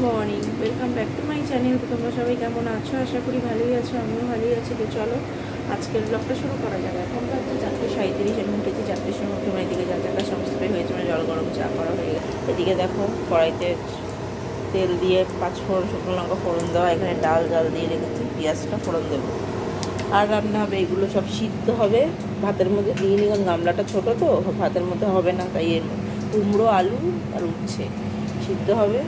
Morning, welcome back to my channel. তো তোমরা সবাই কেমন আছো? আশা করি ভালোই আছো, আমিও ভালোই আছি। তো চলো আজকের ব্লগটা শুরু করা যাবে। এখন তো হচ্ছে 4:37, আমি উঠেছি 4টের সময়। উঠে এদিকে যা জায়গা সমস্ত হয়েছে, মানে জল গরম চা করা হয়ে গেছে। এদিকে দেখো কড়াইতে তেল দিয়ে 5 ফোড়ন, শুকনো লঙ্কা ফোড়ন দেওয়া, এখানে ডাল দিয়ে রেখেছি, পেঁয়াজটা ফোড়ন দেবো আর রান্না হবে। এগুলো সব সিদ্ধ হবে, ভাতের মধ্যে দিয়ে নিয়ে। গামলাটা ছোটো তো, ভাতের মধ্যে হবে না, তাই এর কুমড়ো আলু আর উচ্ছে সিদ্ধ হবে।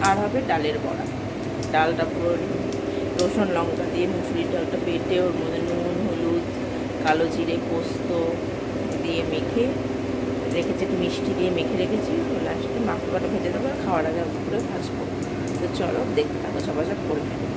আর হবে ডালের বড়া। ডালটা পুরো রসুন লঙ্কা দিয়ে, মুসুরির ডালটা বেটে ওর মধ্যে নুন হলুদ কালো জিরে পোস্ত দিয়ে মেখে রেখেছি, একটু মিষ্টি দিয়ে মেখে রেখেছি। লাস্টে মাখবাটা ভেজে দেবো আর খাওয়ার আগে করে ভাজবো। তো চলো দেখতে থাকো, সবাই সব করে ফেলি।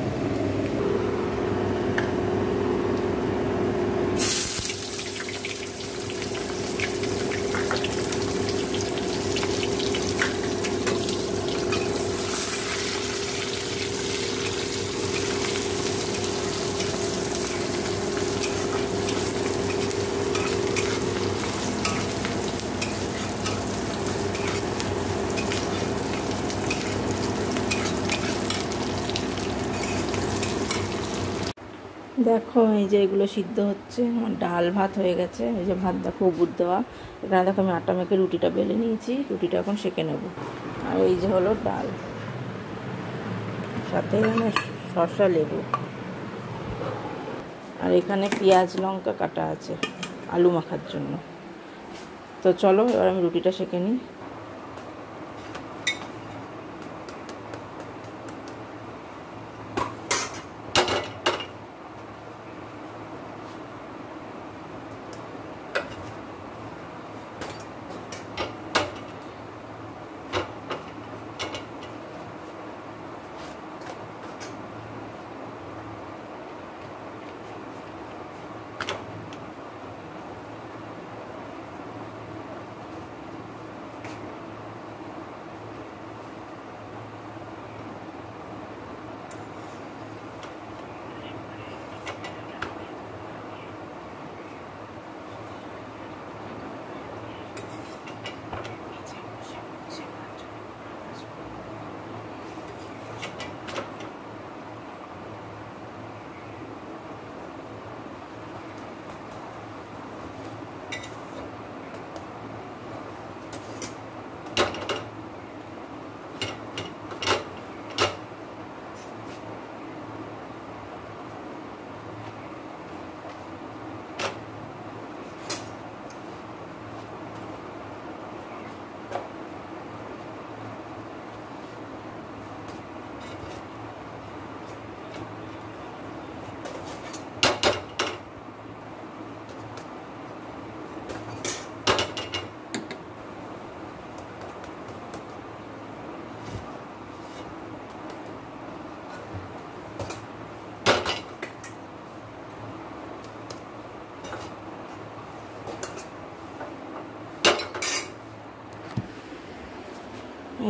দেখো এই যে এগুলো সিদ্ধ হচ্ছে, আমার ডাল ভাত হয়ে গেছে। এই যে ভাত দেখো উবুর দেওয়া। এখানে দেখো আমি আটা মেখে রুটিটা বেলে নিয়েছি, রুটিটা এখন সেঁকে নেব। আর এই যে হলো ডাল, সাথে এখানে শসা লেবু, আর এখানে পেঁয়াজ লঙ্কা কাটা আছে আলু মাখার জন্য। তো চলো এবার আমি রুটিটা সেঁকে নিই।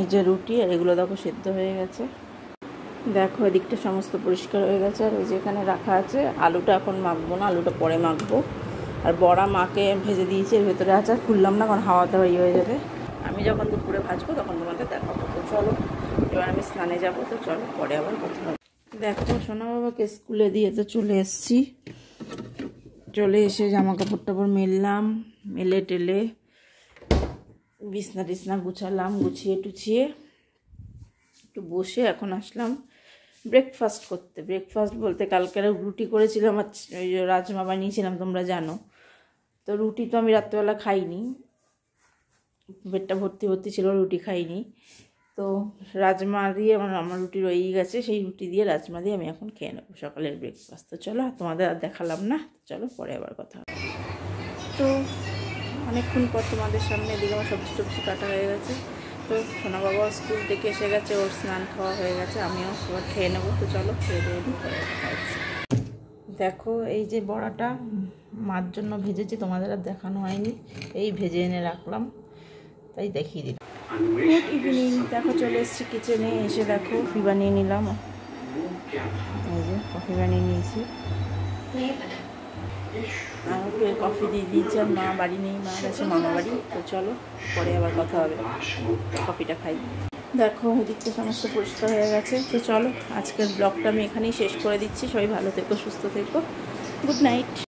এই যে রুটি, আর এগুলো দেখো সেদ্ধ হয়ে গেছে। দেখো এদিকটা সমস্ত পরিষ্কার হয়ে গেছে। আর ওই যে এখানে রাখা আছে, আলুটা এখন মাখবো না, আলুটা পরে মাখবো। আর বড়া মাকে ভেজে দিয়েছি, এর ভেতরে আছে, আর খুললাম না কারণ হাওয়াতে ইয়ে হয়ে যাবে। আমি যখন দুপুরে ভাজবো তখন তোমাদের দেখাবো। তো চলো এবার আমি স্নানে যাবো। তো চলো পরে আবার কথা হবে। দেখো সোনা বাবাকে স্কুলে দিয়ে তো চলে এসছি। চলে এসে জামা কাপড় টাপড় মেললাম, মেলে টেলে বিছনা টিছনা গুছালাম, গুছিয়ে টুছিয়ে একটু বসে এখন আসলাম ব্রেকফাস্ট করতে। ব্রেকফাস্ট বলতে কালকে রুটি করেছিলাম, ওই যে রাজমা বানিয়েছিলাম তোমরা জানো। তো রুটি তো আমি রাত্রেবেলা খাইনি, পেটটা ভর্তি ছিল, রুটি খাইনি। তো রাজমা দিয়ে আমার রুটি রয়েই গেছে, সেই রুটি দিয়ে রাজমা দিয়ে আমি এখন খেয়ে নেবো সকালের ব্রেকফাস্ট। তো চলো তোমাদের আর দেখালাম না, চলো পরে আবার কথা হবে। তো অনেকক্ষণ পর তোমাদের সামনে এদিকে আমার সবজি টবজি কাটা হয়ে গেছে। তো সোনা বাবা স্কুল থেকে এসে গেছে, ওর স্নান খাওয়া হয়ে গেছে, আমিও সবার খেয়ে নেবো। তো চলো খেয়ে দিয়ে পরে কথা হচ্ছে। দেখো এই যে বড়াটা মার জন্য ভেজেছি, তোমাদের আর দেখানো হয়নি, এই ভেজে এনে রাখলাম তাই দেখিয়ে দিলাম। গুড ইভিনিং, দেখো চলে এসেছি কিচেনে। এসে দেখো কফি বানিয়ে নিলাম, এই যে কফি বানিয়ে নিয়েছি। আমাকে কফি দিয়ে দিয়েছে, আর মা বাড়ি নেই, মা গেছে মামা বাড়ি। তো চলো পরে আবার কথা হবে, কফিটা খাই। দেখো এদিকটা সমস্ত পরিষ্কার হয়ে গেছে। তো চলো আজকের ব্লগটা আমি এখানেই শেষ করে দিচ্ছি। সবাই ভালো থেকো, সুস্থ থেকো, গুড নাইট।